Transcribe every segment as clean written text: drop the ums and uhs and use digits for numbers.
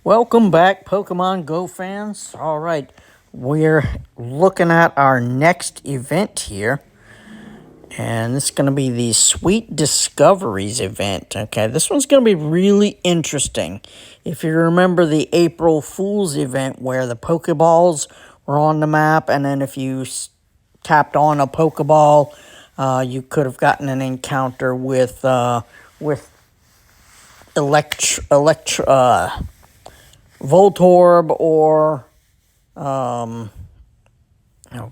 Welcome back, Pokemon Go fans. All right, we're looking at our next event here, and this is going to be the Sweet Discoveries event. Okay, this one's going to be really interesting. If you remember the April Fool's event where the Pokeballs were on the map, and then if you tapped on a Pokeball, you could have gotten an encounter with Voltorb or oh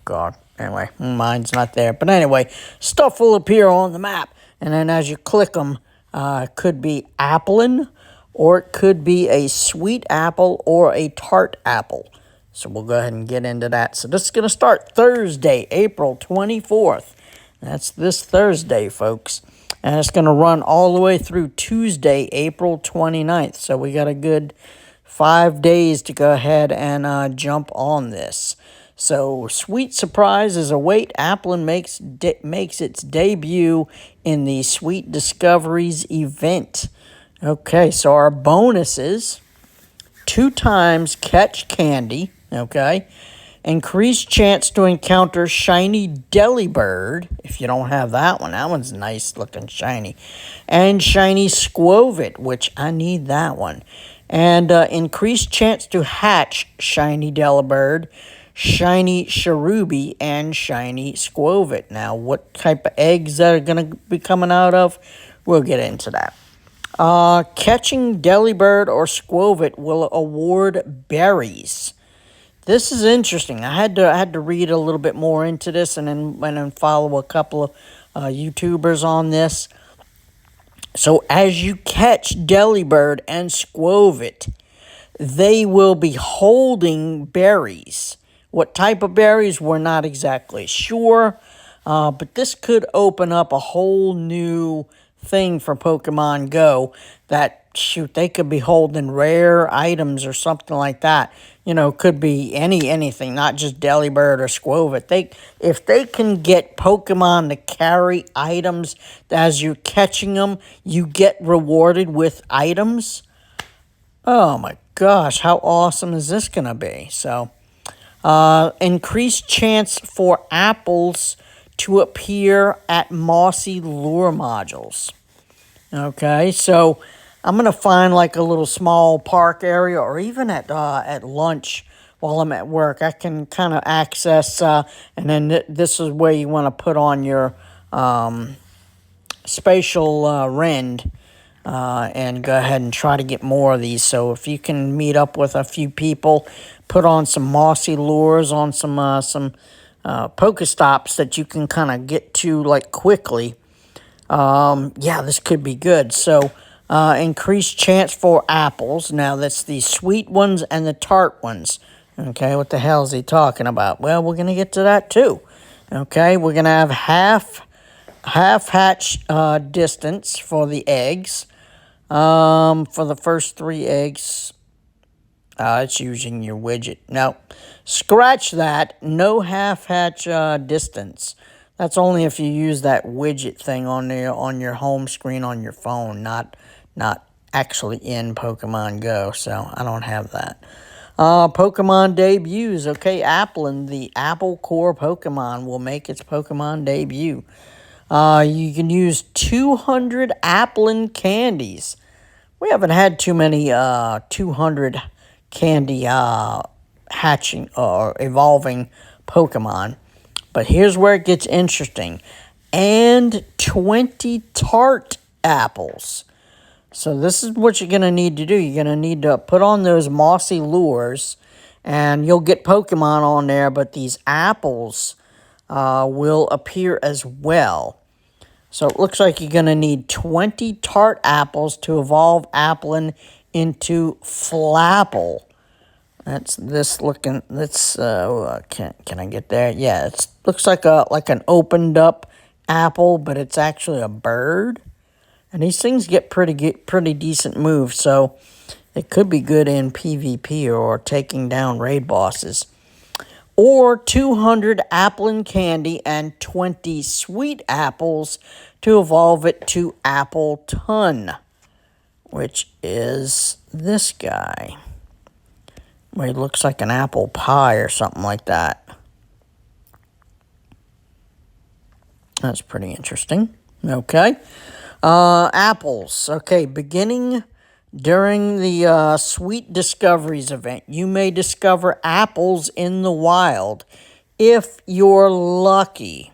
god, anyway, mine's not there, but anyway, stuff will appear on the map, and then as you click them, it could be Applin, or it could be a sweet apple or a tart apple. So we'll go ahead and get into that. So this is going to start Thursday, April 24th. That's this Thursday, folks. And it's going to run all the way through Tuesday, April 29th. So we got a good 5 days to go ahead and jump on this. So, sweet surprises await. Applin makes its debut in the Sweet Discoveries event. Okay, so our bonuses: 2 times catch candy. Okay, increased chance to encounter shiny Delibird. If you don't have that one's nice looking shiny, and shiny Squovit, which I need that one. And increased chance to hatch shiny Delibird, shiny Cherubi, and shiny Squovit. Now, what type of eggs that are going to be coming out of, we'll get into that. Catching Delibird or Squovit will award berries. This is interesting. I had to read a little bit more into this and then follow a couple of YouTubers on this. So as you catch Delibird and Squovit, they will be holding berries. What type of berries, we're not exactly sure. But this could open up a whole new thing for Pokemon Go that, shoot, they could be holding rare items or something like that. You know, could be anything, not just Delibird or Squovit. If they can get Pokemon to carry items as you're catching them, you get rewarded with items. Oh my gosh, how awesome is this going to be? So, increased chance for apples to appear at mossy lure modules. Okay, so I'm going to find like a little small park area, or even at lunch while I'm at work. I can kind of access, and then this is where you want to put on your spatial rend, and go ahead and try to get more of these. So if you can meet up with a few people, put on some mossy lures on some Pokestops that you can kind of get to like quickly. Yeah, this could be good. So, increased chance for apples. Now, that's the sweet ones and the tart ones. Okay, what the hell is he talking about? Well, we're going to get to that too. Okay, we're going to have half hatch distance for the eggs. For the first 3 eggs, it's using your widget. No, scratch that. No half hatch distance. That's only if you use that widget thing on your home screen on your phone, not actually in Pokemon Go. So I don't have that. Pokemon debuts. Okay, Applin, the Apple Core Pokemon, will make its Pokemon debut. You can use 200 Applin candies. We haven't had too many 200 candy hatching or evolving Pokemon. But here's where it gets interesting. And 20 tart apples. So this is what you're going to need to do. You're going to need to put on those mossy lures, and you'll get Pokemon on there, but these apples will appear as well. So it looks like you're going to need 20 tart apples to evolve Applin into Flapple. That's this looking. That's can I get there? Yeah, it looks like an opened up apple, but it's actually a bird. And these things get pretty decent moves, so it could be good in PvP or taking down raid bosses. Or 200 Applin candy and 20 sweet apples to evolve it to Appleton, which is this guy. It looks like an apple pie or something like that. That's pretty interesting. Okay. Apples. Okay, beginning during the Sweet Discoveries event, you may discover apples in the wild if you're lucky.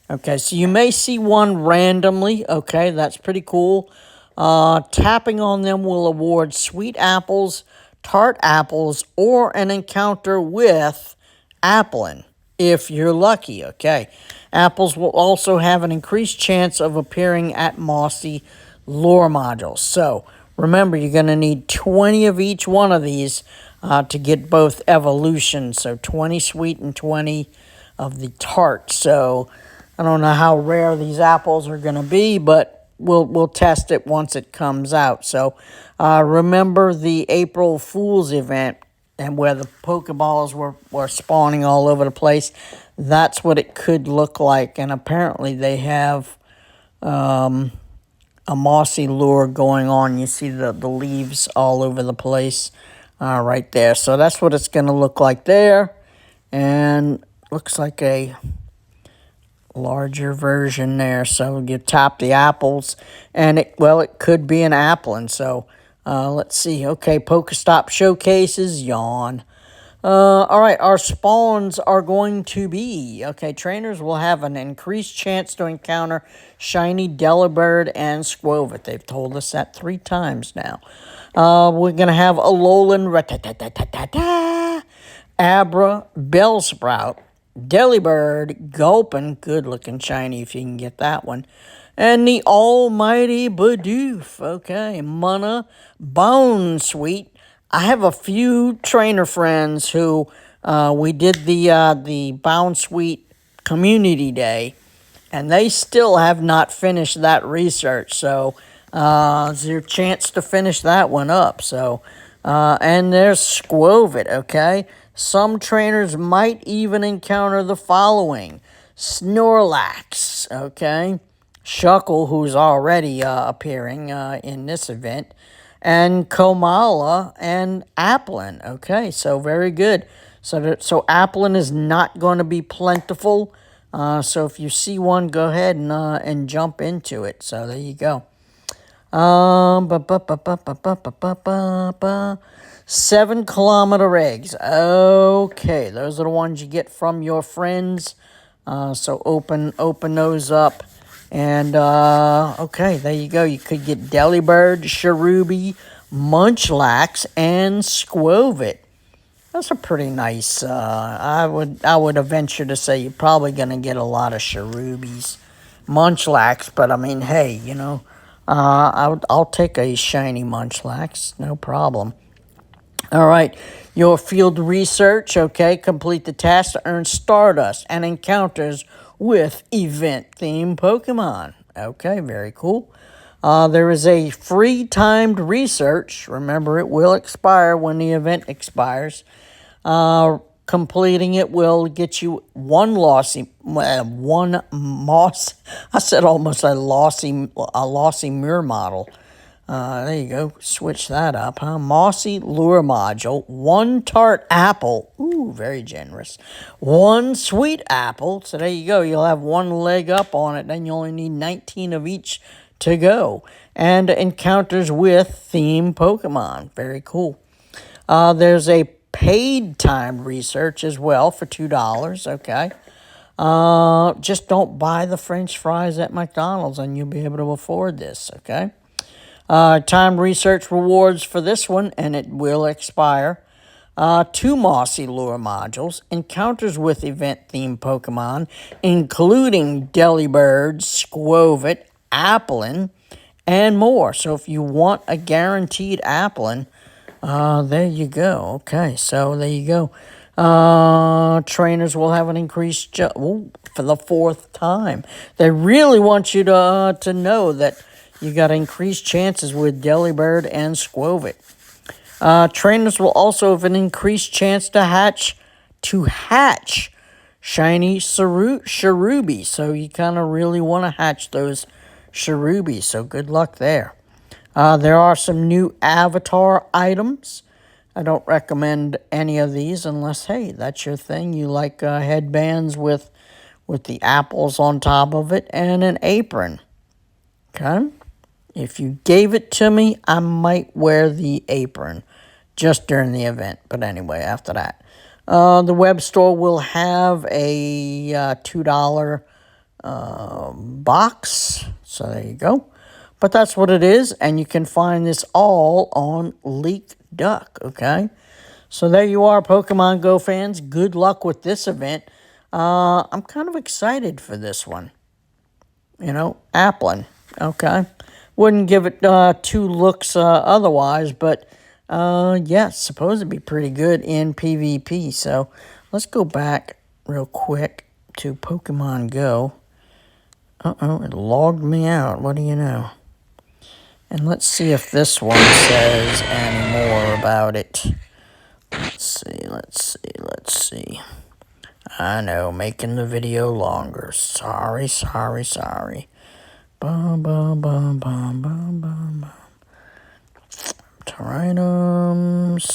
Okay, so you may see one randomly. Okay, that's pretty cool. Tapping on them will award sweet apples, tart apples, or an encounter with Applin, if you're lucky. Okay, apples will also have an increased chance of appearing at mossy lure modules. So remember, you're going to need 20 of each one of these to get both evolutions. So 20 sweet and 20 of the tart. So I don't know how rare these apples are going to be, but we'll test it once it comes out. So remember the April Fool's event and where the Pokeballs were spawning all over the place. That's what it could look like. And apparently they have a mossy lure going on. You see the leaves all over the place right there. So that's what it's going to look like there. And looks like a larger version there. So you tap the apples, and it could be an Applin. So let's see. Okay, Pokestop showcases, yawn. All right, our spawns are going to be, okay, trainers will have an increased chance to encounter shiny Delibird and Squovit. They've told us that 3 times now. We're going to have Alolan, Abra, Bellsprout, Delibird, Gulpin, good-looking shiny if you can get that one, and the almighty Bidoof. Okay, Mana, Bone Sweet. I have a few trainer friends who we did the Bound Sweet Community Day, and they still have not finished that research. So there's your chance to finish that one up. So and there's Squovit. Okay, some trainers might even encounter the following: Snorlax. Okay, Shuckle, who's already appearing in this event, and Komala and Applin. Okay, so very good. So Applin is not going to be plentiful. So if you see one, go ahead and jump into it. So there you go. 7-kilometer eggs. Okay, those are the ones you get from your friends. So open those up. And, okay, there you go. You could get Delibird, Cherubi, Munchlax, and Squovit. That's a pretty nice, I would venture to say you're probably going to get a lot of Cherubis, Munchlax, but I mean, hey, you know, I'll take a shiny Munchlax, no problem. All right, your field research, okay, complete the task to earn Stardust and encounters with event-themed Pokemon. Okay, very cool. There is a free timed research. Remember, it will expire when the event expires. Completing it will get you one moss. I said almost a lossy mirror model. There you go. Switch that up, huh? Mossy lure module, 1 tart apple. Ooh, very generous. 1 sweet apple. So there you go. You'll have 1 leg up on it. Then you only need 19 of each to go. And encounters with theme Pokemon. Very cool. There's a paid timed research as well for $2. Okay. Just don't buy the French fries at McDonald's and you'll be able to afford this. Okay. Time research rewards for this one, and it will expire. 2 mossy lure modules, encounters with event-themed Pokemon, including Delibird, Squovit, Applin, and more. So if you want a guaranteed Applin, there you go. Okay, so there you go. Trainers will have an increased for the 4th time. They really want you to know that you got increased chances with Delibird and Squovit. Trainers will also have an increased chance to hatch shiny Cherubi. So you kind of really want to hatch those Cherubi. So good luck there. There are some new avatar items. I don't recommend any of these unless, hey, that's your thing. You like headbands with the apples on top of it and an apron. Okay? If you gave it to me, I might wear the apron just during the event. But anyway, after that. The web store will have a $2 box. So there you go. But that's what it is. And you can find this all on Leak Duck. Okay? So there you are, Pokemon Go fans. Good luck with this event. I'm kind of excited for this one. You know, Applin. Okay. Wouldn't give it 2 looks otherwise, but yeah, it's supposed to be pretty good in PvP. So let's go back real quick to Pokemon Go. Uh-oh, it logged me out. What do you know? And let's see if this one says any more about it. Let's see. I know, making the video longer. Sorry. Bum, bum, bum, bum, bum, bum, bum. Terrariums.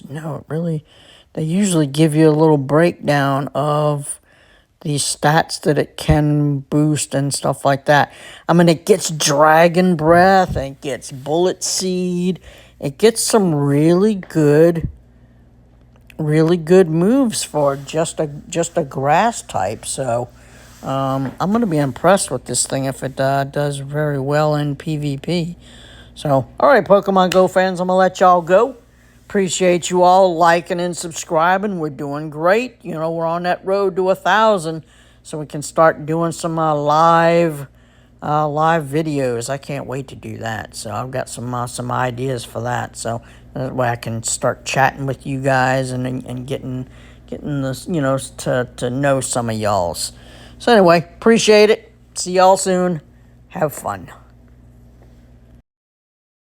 No, it really... They usually give you a little breakdown of the stats that it can boost and stuff like that. I mean, it gets Dragon Breath. It gets Bullet Seed. It gets some really good moves for just a grass type. So I'm going to be impressed with this thing if it does very well in PvP. So, all right, Pokemon Go fans, I'm going to let y'all go. Appreciate you all liking and subscribing. We're doing great. You know, we're on that road to 1,000, so we can start doing some live videos. I can't wait to do that. So I've got some ideas for that. So that way I can start chatting with you guys and getting this, you know, to know some of y'all's. So anyway, appreciate it. See y'all soon. Have fun.